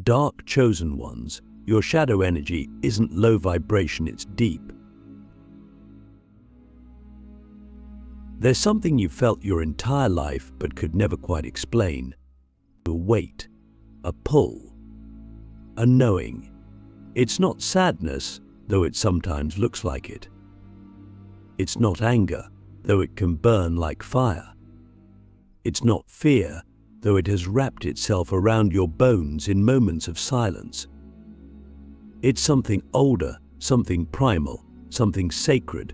Dark chosen ones, your shadow energy isn't low vibration, it's deep. There's something you felt your entire life but could never quite explain. A weight, a pull, a knowing. It's not sadness, though it sometimes looks like it. It's not anger, though it can burn like fire. It's not fear, though it has wrapped itself around your bones in moments of silence. It's something older, something primal, something sacred.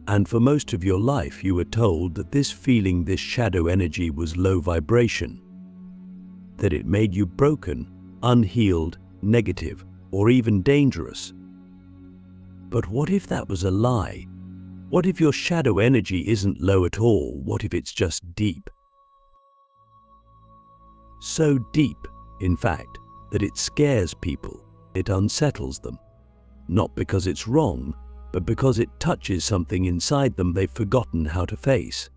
And for most of your life you were told that this feeling, this shadow energy, was low vibration, that it made you broken, unhealed, negative, or even dangerous. But what if that was a lie? What if your shadow energy isn't low at all? What if it's just deep? So deep, in fact, that it scares people, it unsettles them. Not because it's wrong, but because it touches something inside them they've forgotten how to face.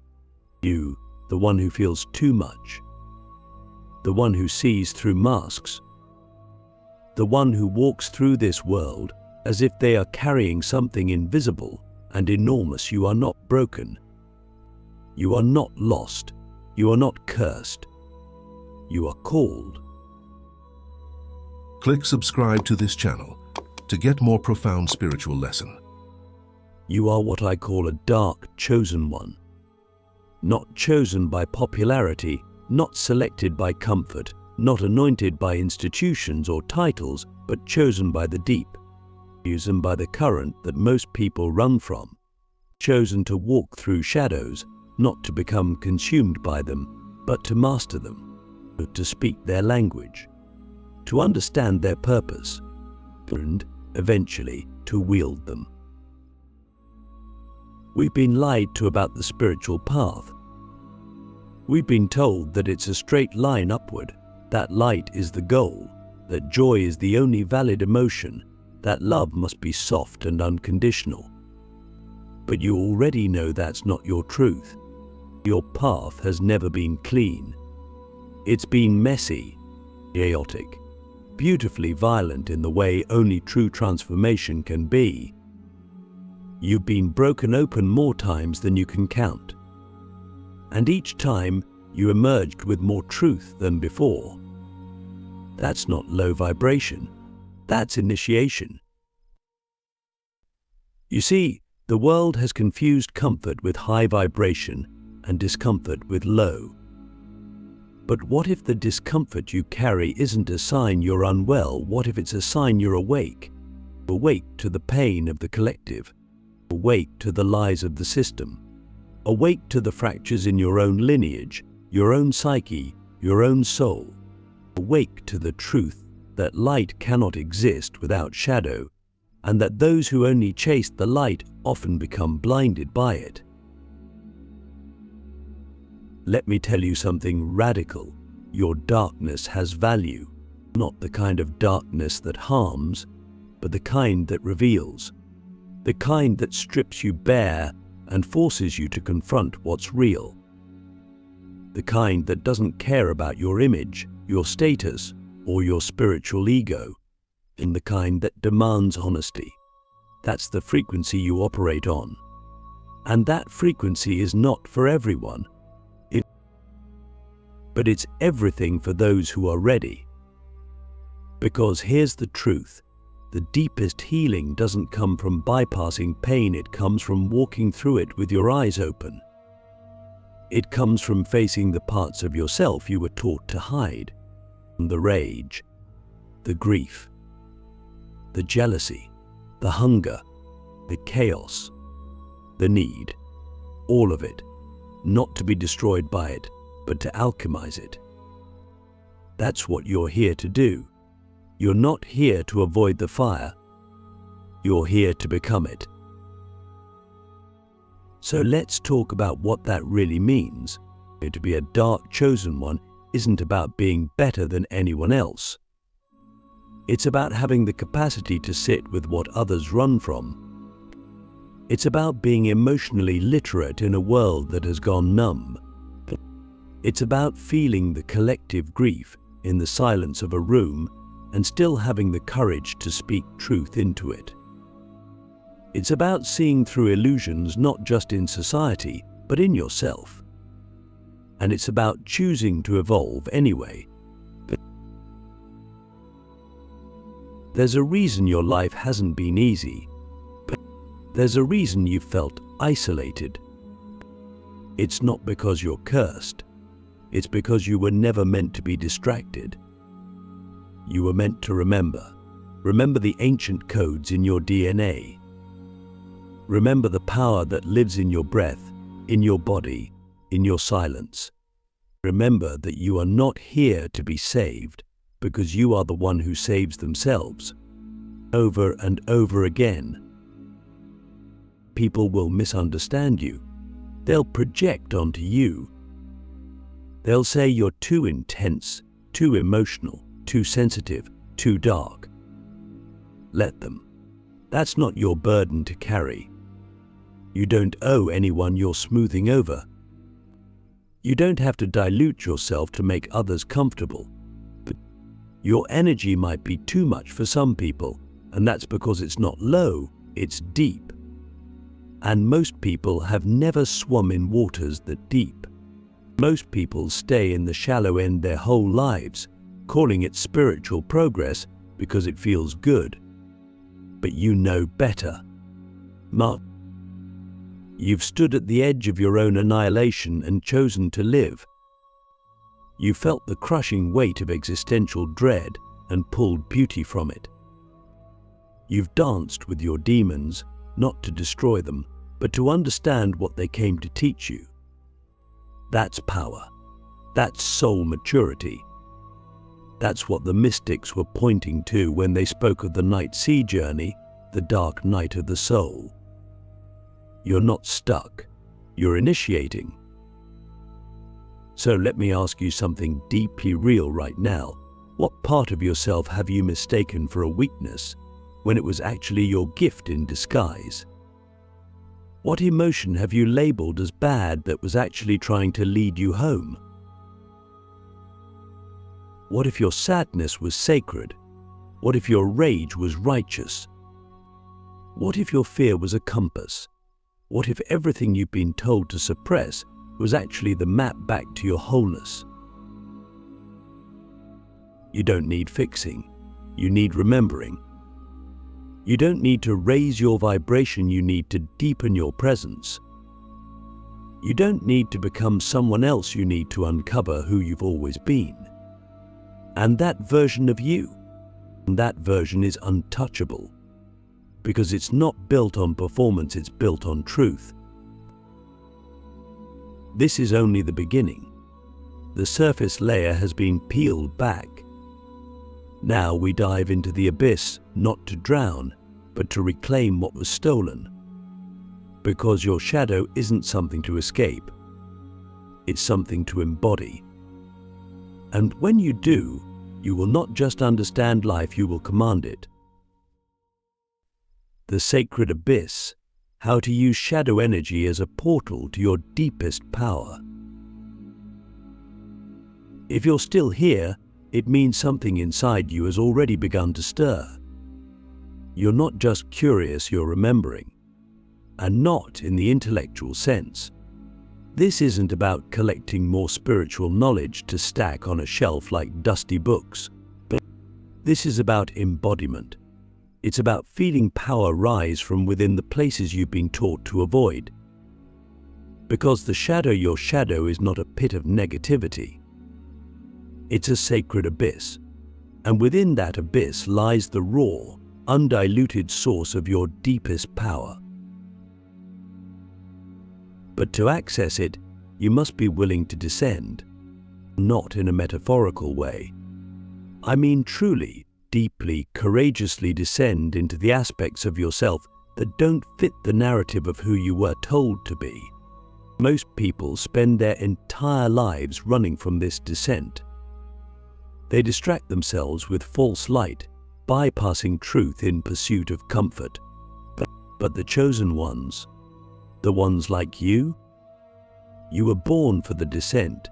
You, the one who feels too much, the one who sees through masks, the one who walks through this world as if they are carrying something invisible and enormous. You are not broken. You are not lost. You are not cursed. You are called. Click subscribe to this channel to get more profound spiritual lesson. You are what I call a dark chosen one. Not chosen by popularity, not selected by comfort, not anointed by institutions or titles, but chosen by the deep, chosen by the current that most people run from, chosen to walk through shadows, not to become consumed by them, but to master them, to speak their language, to understand their purpose, and eventually to wield them. We've been lied to about the spiritual path. We've been told that it's a straight line upward, that light is the goal, that joy is the only valid emotion, that love must be soft and unconditional. But you already know that's not your truth. Your path has never been clean. It's been messy, chaotic, beautifully violent in the way only true transformation can be. You've been broken open more times than you can count. And each time you emerged with more truth than before. That's not low vibration. That's initiation. You see, the world has confused comfort with high vibration and discomfort with low. But what if the discomfort you carry isn't a sign you're unwell? What if it's a sign you're awake? Awake to the pain of the collective. Awake to the lies of the system. Awake to the fractures in your own lineage, your own psyche, your own soul. Awake to the truth that light cannot exist without shadow, and that those who only chase the light often become blinded by it. Let me tell you something radical. Your darkness has value, not the kind of darkness that harms, but the kind that reveals, the kind that strips you bare and forces you to confront what's real, the kind that doesn't care about your image, your status, or your spiritual ego, and the kind that demands honesty. That's the frequency you operate on. And that frequency is not for everyone. But it's everything for those who are ready. Because here's the truth. The deepest healing doesn't come from bypassing pain, it comes from walking through it with your eyes open. It comes from facing the parts of yourself you were taught to hide. The rage, the grief, the jealousy, the hunger, the chaos, the need, all of it, not to be destroyed by it, but to alchemize it. That's what you're here to do. You're not here to avoid the fire. You're here to become it. So let's talk about what that really means. To be a dark chosen one isn't about being better than anyone else. It's about having the capacity to sit with what others run from. It's about being emotionally literate in a world that has gone numb. It's about feeling the collective grief, in the silence of a room and still having the courage to speak truth into it. It's about seeing through illusions not just in society, but in yourself. And it's about choosing to evolve anyway. There's a reason your life hasn't been easy. There's a reason you've felt isolated. It's not because you're cursed. It's because you were never meant to be distracted. You were meant to remember. Remember the ancient codes in your DNA. Remember the power that lives in your breath, in your body, in your silence. Remember that you are not here to be saved, because you are the one who saves themselves. Over and over again. People will misunderstand you. They'll project onto you. They'll say you're too intense, too emotional, too sensitive, too dark. Let them. That's not your burden to carry. You don't owe anyone your smoothing over. You don't have to dilute yourself to make others comfortable. But your energy might be too much for some people, and that's because it's not low, it's deep. And most people have never swum in waters that deep. Most people stay in the shallow end their whole lives, calling it spiritual progress because it feels good. But you know better. Mark, you've stood at the edge of your own annihilation and chosen to live. You felt the crushing weight of existential dread and pulled beauty from it. You've danced with your demons, not to destroy them, but to understand what they came to teach you. That's power. That's soul maturity. That's what the mystics were pointing to when they spoke of the night sea journey, the dark night of the soul. You're not stuck. You're initiating. So let me ask you something deeply real right now. What part of yourself have you mistaken for a weakness when it was actually your gift in disguise? What emotion have you labeled as bad that was actually trying to lead you home? What if your sadness was sacred? What if your rage was righteous? What if your fear was a compass? What if everything you've been told to suppress was actually the map back to your wholeness? You don't need fixing. You need remembering. You don't need to raise your vibration, you need to deepen your presence. You don't need to become someone else, you need to uncover who you've always been. And that version of you, that version is untouchable. Because it's not built on performance, it's built on truth. This is only the beginning. The surface layer has been peeled back. Now we dive into the abyss, not to drown, but to reclaim what was stolen. Because your shadow isn't something to escape. It's something to embody. And when you do, you will not just understand life, you will command it. The sacred abyss, how to use shadow energy as a portal to your deepest power. If you're still here, it means something inside you has already begun to stir. You're not just curious, you're remembering. And not in the intellectual sense. This isn't about collecting more spiritual knowledge to stack on a shelf like dusty books. This is about embodiment. It's about feeling power rise from within the places you've been taught to avoid. Because the shadow, your shadow, is not a pit of negativity. It's a sacred abyss. And within that abyss lies the raw, undiluted source of your deepest power. But to access it, you must be willing to descend. Not in a metaphorical way. I mean truly, deeply, courageously descend into the aspects of yourself that don't fit the narrative of who you were told to be. Most people spend their entire lives running from this descent. They distract themselves with false light, bypassing truth in pursuit of comfort. But the chosen ones, the ones like you were born for the descent.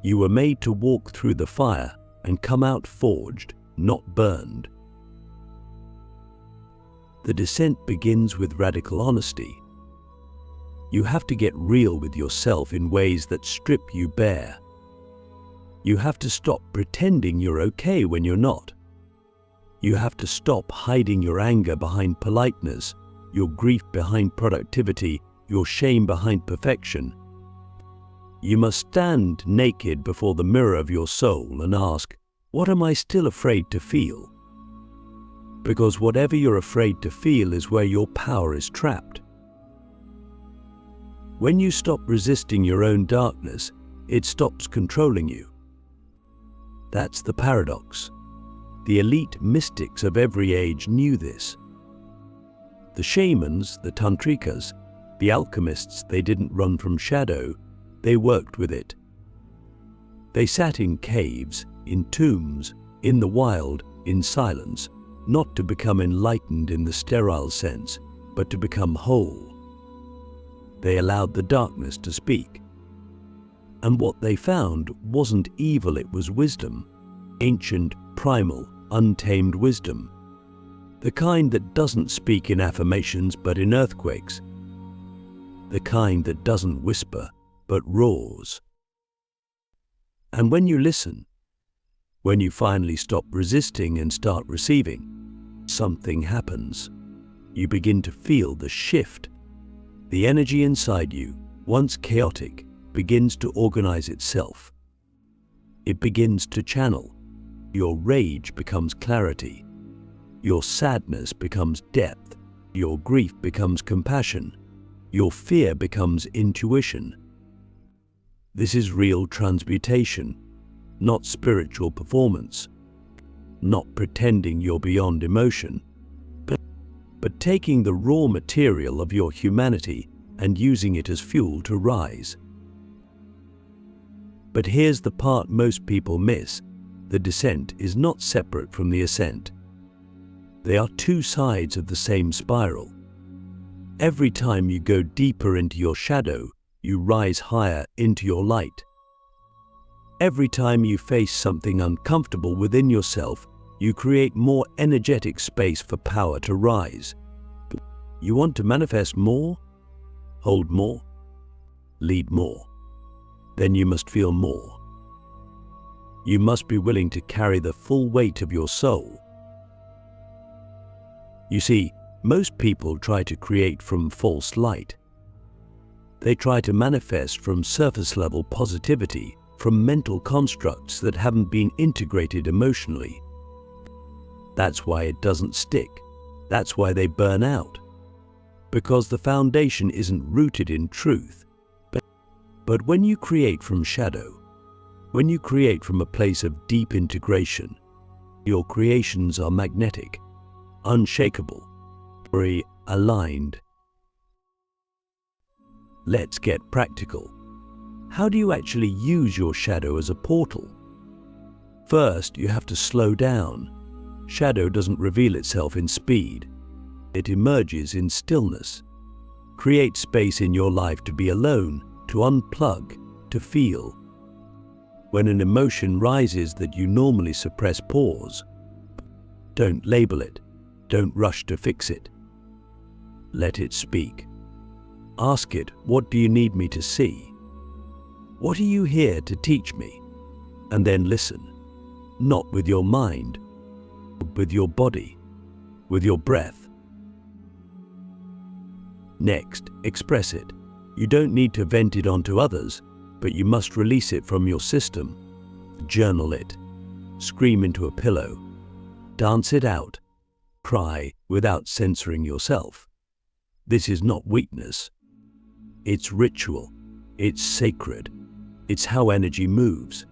You were made to walk through the fire and come out forged, not burned. The descent begins with radical honesty. You have to get real with yourself in ways that strip you bare. You have to stop pretending you're okay when you're not. You have to stop hiding your anger behind politeness, your grief behind productivity, your shame behind perfection. You must stand naked before the mirror of your soul and ask, what am I still afraid to feel? Because whatever you're afraid to feel is where your power is trapped. When you stop resisting your own darkness, it stops controlling you. That's the paradox. The elite mystics of every age knew this. The shamans, the tantrikas, the alchemists, they didn't run from shadow, they worked with it. They sat in caves, in tombs, in the wild, in silence, not to become enlightened in the sterile sense, but to become whole. They allowed the darkness to speak. And what they found wasn't evil, it was wisdom. Ancient, primal, untamed wisdom. The kind that doesn't speak in affirmations but in earthquakes. The kind that doesn't whisper but roars. And when you listen, when you finally stop resisting and start receiving, something happens. You begin to feel the shift. The energy inside you, once chaotic, begins to organize itself. It begins to channel. Your rage becomes clarity. Your sadness becomes depth. Your grief becomes compassion. Your fear becomes intuition. This is real transmutation, not spiritual performance, not pretending you're beyond emotion, but taking the raw material of your humanity and using it as fuel to rise. But here's the part most people miss. The descent is not separate from the ascent. They are two sides of the same spiral. Every time you go deeper into your shadow, you rise higher into your light. Every time you face something uncomfortable within yourself, you create more energetic space for power to rise. You want to manifest more? Hold more? Lead more? Then you must feel more. You must be willing to carry the full weight of your soul. You see, most people try to create from false light. They try to manifest from surface-level positivity, from mental constructs that haven't been integrated emotionally. That's why it doesn't stick. That's why they burn out. Because the foundation isn't rooted in truth. But when you create from shadow, when you create from a place of deep integration, your creations are magnetic, unshakable, very aligned. Let's get practical. How do you actually use your shadow as a portal? First, you have to slow down. Shadow doesn't reveal itself in speed. It emerges in stillness. Create space in your life to be alone, to unplug, to feel. When an emotion rises that you normally suppress, pause. Don't label it. Don't rush to fix it. Let it speak. Ask it, what do you need me to see? What are you here to teach me? And then listen. Not with your mind, but with your body, with your breath. Next, express it. You don't need to vent it onto others, but you must release it from your system. Journal it. Scream into a pillow. Dance it out. Cry without censoring yourself. This is not weakness. It's ritual. It's sacred. It's how energy moves.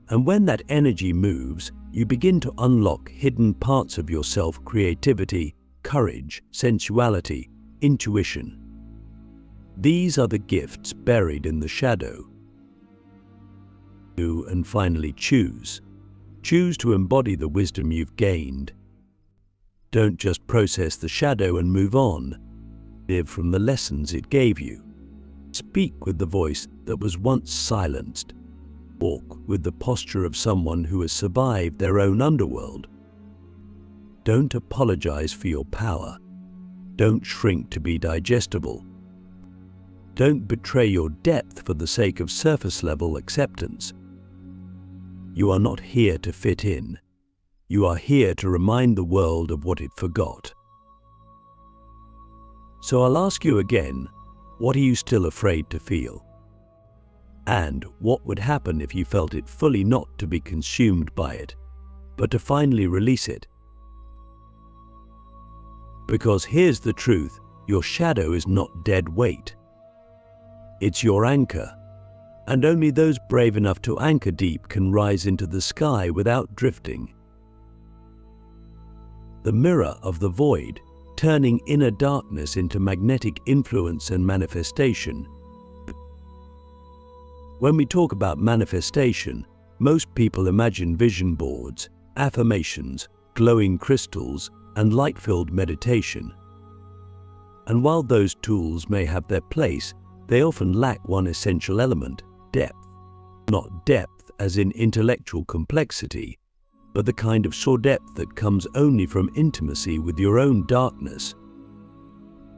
And when that energy moves, you begin to unlock hidden parts of yourself: creativity, courage, sensuality, intuition. These are the gifts buried in the shadow. And finally, choose. Choose to embody the wisdom you've gained. Don't just process the shadow and move on. Live from the lessons it gave you. Speak with the voice that was once silenced. Walk with the posture of someone who has survived their own underworld. Don't apologize for your power. Don't shrink to be digestible. Don't betray your depth for the sake of surface-level acceptance. You are not here to fit in. You are here to remind the world of what it forgot. So I'll ask you again, what are you still afraid to feel? And what would happen if you felt it fully, not to be consumed by it, but to finally release it? Because here's the truth, your shadow is not dead weight. It's your anchor, and only those brave enough to anchor deep can rise into the sky without drifting. The mirror of the void, turning inner darkness into magnetic influence and manifestation. When we talk about manifestation, most people imagine vision boards, affirmations, glowing crystals, and light-filled meditation. And while those tools may have their place, they often lack one essential element: depth. Not depth as in intellectual complexity, but the kind of soul depth that comes only from intimacy with your own darkness.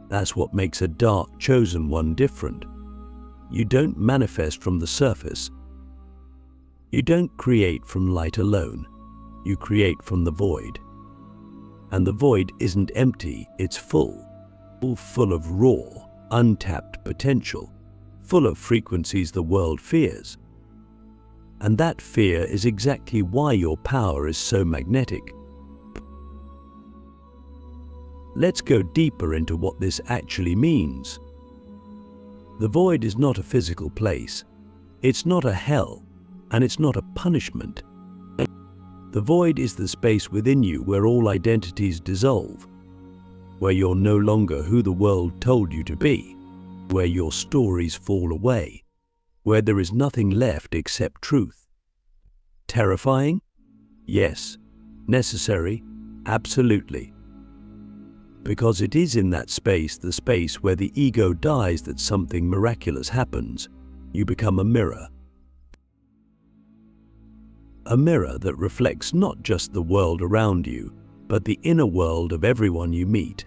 That's what makes a dark chosen one different. You don't manifest from the surface. You don't create from light alone. You create from the void. And the void isn't empty, it's full of raw, untapped potential, full of frequencies the world fears. And that fear is exactly why your power is so magnetic. Let's go deeper into what this actually means. The void is not a physical place. It's not a hell, and it's not a punishment. The void is the space within you where all identities dissolve, where you're no longer who the world told you to be, where your stories fall away, where there is nothing left except truth. Terrifying? Yes. Necessary? Absolutely. Because it is in that space, the space where the ego dies, that something miraculous happens. You become a mirror. A mirror that reflects not just the world around you, but the inner world of everyone you meet.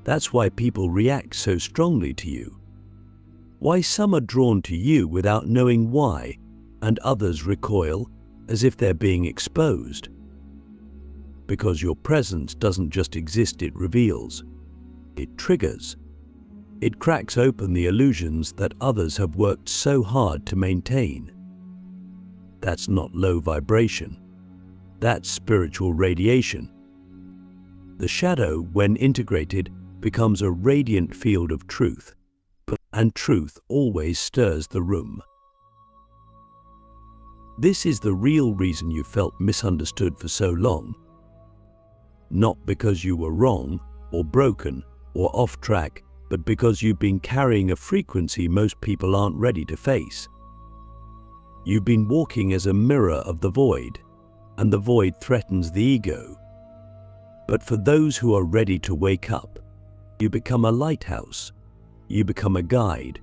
That's why people react so strongly to you. Why some are drawn to you without knowing why, and others recoil as if they're being exposed. Because your presence doesn't just exist, it reveals. It triggers. It cracks open the illusions that others have worked so hard to maintain. That's not low vibration. That's spiritual radiation. The shadow, when integrated, becomes a radiant field of truth. And truth always stirs the room. This is the real reason you felt misunderstood for so long. Not because you were wrong, or broken, or off track, but because you've been carrying a frequency most people aren't ready to face. You've been walking as a mirror of the void, and the void threatens the ego. But for those who are ready to wake up, you become a lighthouse. You become a guide.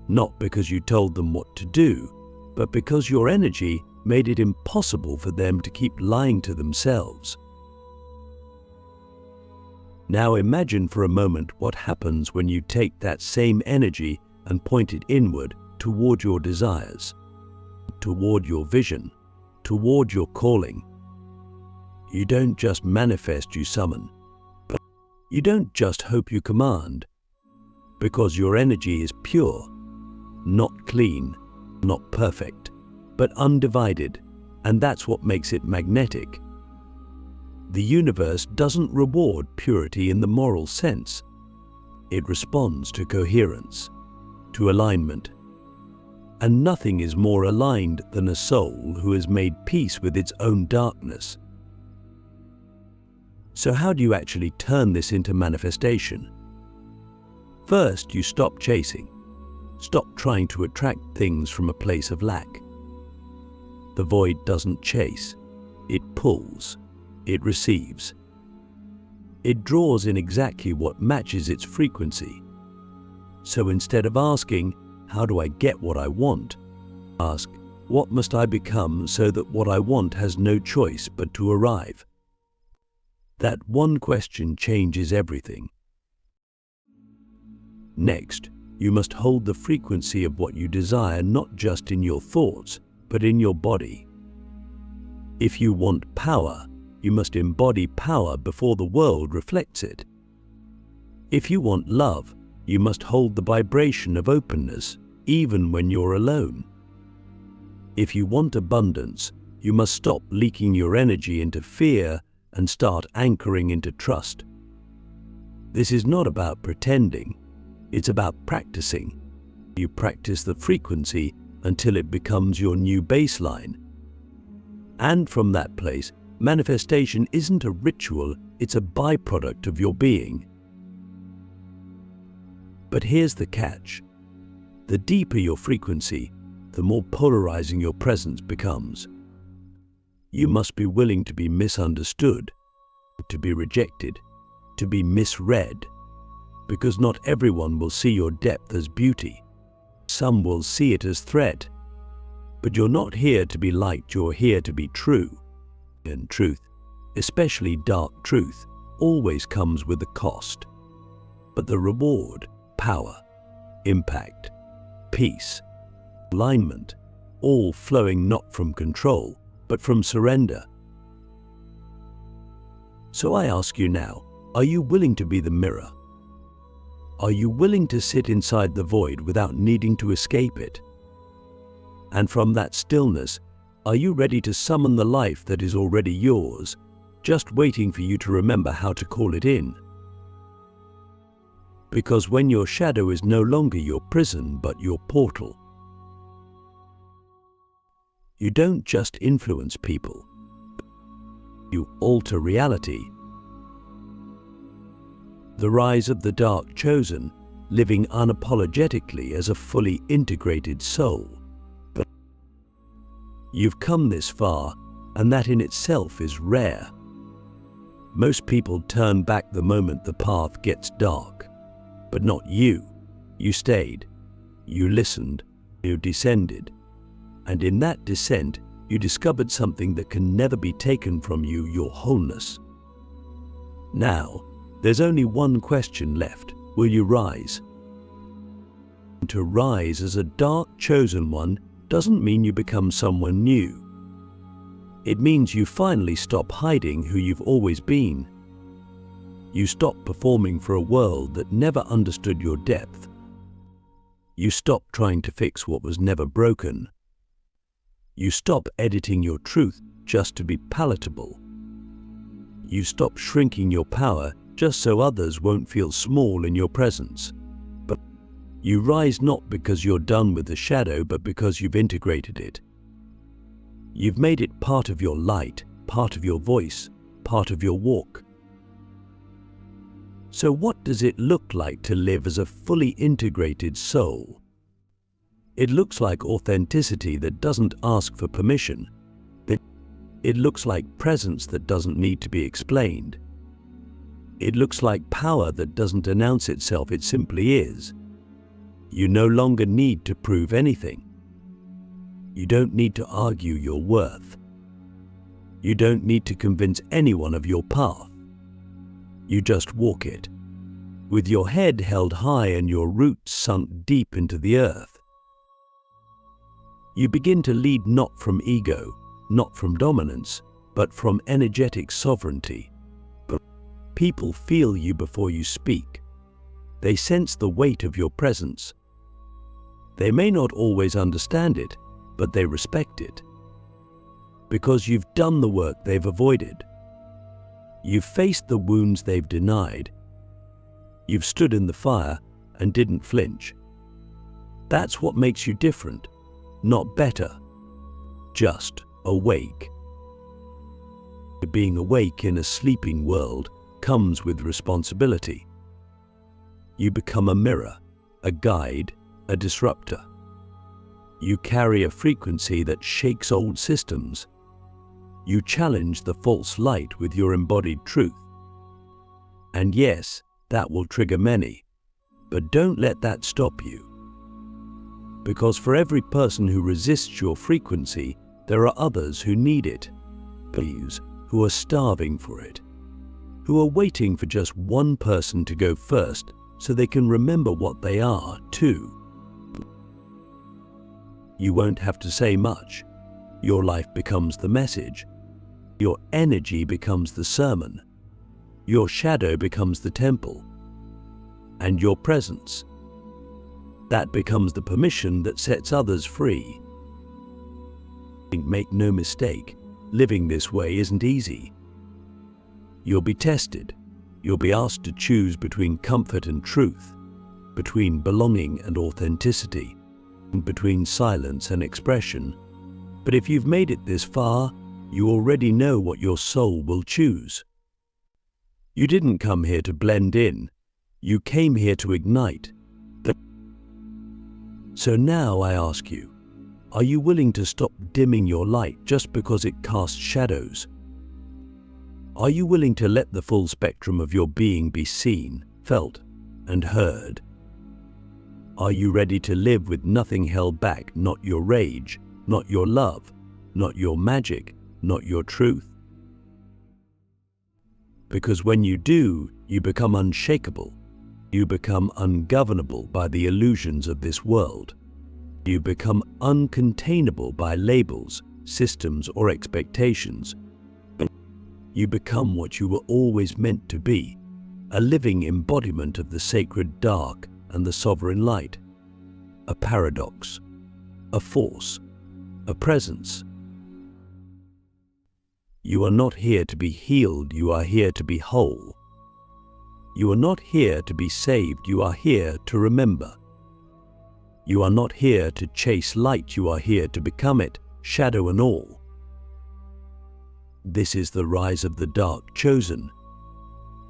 Not because you told them what to do, but because your energy made it impossible for them to keep lying to themselves. Now imagine for a moment what happens when you take that same energy and point it inward toward your desires, toward your vision, toward your calling. You don't just manifest, you summon. You don't just hope, you command. Because your energy is pure, not clean, not perfect, but undivided, and that's what makes it magnetic. The universe doesn't reward purity in the moral sense. It responds to coherence, to alignment. And nothing is more aligned than a soul who has made peace with its own darkness. So how do you actually turn this into manifestation? First, you stop chasing. Stop trying to attract things from a place of lack. The void doesn't chase. It pulls. It receives. It draws in exactly what matches its frequency. So instead of asking, how do I get what I want? Ask, what must I become so that what I want has no choice but to arrive? That one question changes everything. Next, you must hold the frequency of what you desire not just in your thoughts, but in your body. If you want power, you must embody power before the world reflects it. If you want love, you must hold the vibration of openness, even when you're alone. If you want abundance, you must stop leaking your energy into fear and start anchoring into trust. This is not about pretending, it's about practicing. You practice the frequency until it becomes your new baseline. And from that place, manifestation isn't a ritual, it's a byproduct of your being. But here's the catch. The deeper your frequency, the more polarizing your presence becomes. You must be willing to be misunderstood, to be rejected, to be misread, because not everyone will see your depth as beauty. Some will see it as threat. But you're not here to be liked, you're here to be true. And truth, especially dark truth, always comes with a cost. But the reward, power, impact, peace, alignment, all flowing not from control, but from surrender. So I ask you now, are you willing to be the mirror? Are you willing to sit inside the void without needing to escape it? And from that stillness, are you ready to summon the life that is already yours, just waiting for you to remember how to call it in? Because when your shadow is no longer your prison but your portal, you don't just influence people, you alter reality. The rise of the dark chosen, living unapologetically as a fully integrated soul. But you've come this far, and that in itself is rare. Most people turn back the moment the path gets dark. But not you. You stayed, you listened, you descended. And in that descent, you discovered something that can never be taken from you, your wholeness. Now, there's only one question left. Will you rise? To rise as a dark chosen one doesn't mean you become someone new. It means you finally stop hiding who you've always been. You stop performing for a world that never understood your depth. You stop trying to fix what was never broken. You stop editing your truth just to be palatable. You stop shrinking your power just so others won't feel small in your presence. But you rise not because you're done with the shadow, but because you've integrated it. You've made it part of your light, part of your voice, part of your walk. So what does it look like to live as a fully integrated soul? It looks like authenticity that doesn't ask for permission. It looks like presence that doesn't need to be explained. It looks like power that doesn't announce itself, it simply is. You no longer need to prove anything. You don't need to argue your worth. You don't need to convince anyone of your path. You just walk it, with your head held high and your roots sunk deep into the earth. You begin to lead not from ego, not from dominance, but from energetic sovereignty. People feel you before you speak. They sense the weight of your presence. They may not always understand it, but they respect it. Because you've done the work they've avoided. You've faced the wounds they've denied. You've stood in the fire and didn't flinch. That's what makes you different, not better, just awake. Being awake in a sleeping world comes with responsibility. You become a mirror, a guide, a disruptor. You carry a frequency that shakes old systems. You challenge the false light with your embodied truth. And yes, that will trigger many, but don't let that stop you. Because for every person who resists your frequency, there are others who need it. Please, who are starving for it. Who are waiting for just one person to go first so they can remember what they are, too. You won't have to say much. Your life becomes the message. Your energy becomes the sermon. Your shadow becomes the temple. And your presence, that becomes the permission that sets others free. Make no mistake, living this way isn't easy. You'll be tested. You'll be asked to choose between comfort and truth, between belonging and authenticity, and between silence and expression. But if you've made it this far, you already know what your soul will choose. You didn't come here to blend in. You came here to ignite. So now I ask you, are you willing to stop dimming your light just because it casts shadows? Are you willing to let the full spectrum of your being be seen, felt, and heard? Are you ready to live with nothing held back, not your rage, not your love, not your magic, not your truth? Because when you do, you become unshakable. You become ungovernable by the illusions of this world. You become uncontainable by labels, systems, or expectations. You become what you were always meant to be, a living embodiment of the sacred dark and the sovereign light. A paradox, a force, a presence. You are not here to be healed, you are here to be whole. You are not here to be saved, you are here to remember. You are not here to chase light, you are here to become it, shadow and all. This is the rise of the dark chosen,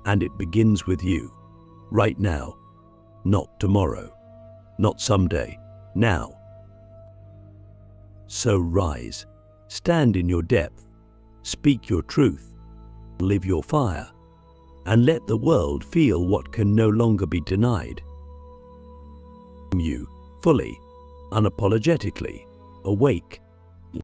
and it begins with you, right now, not tomorrow, not someday, now. So rise, stand in your depth, speak your truth, live your fire, and let the world feel what can no longer be denied. You, fully, unapologetically, awake,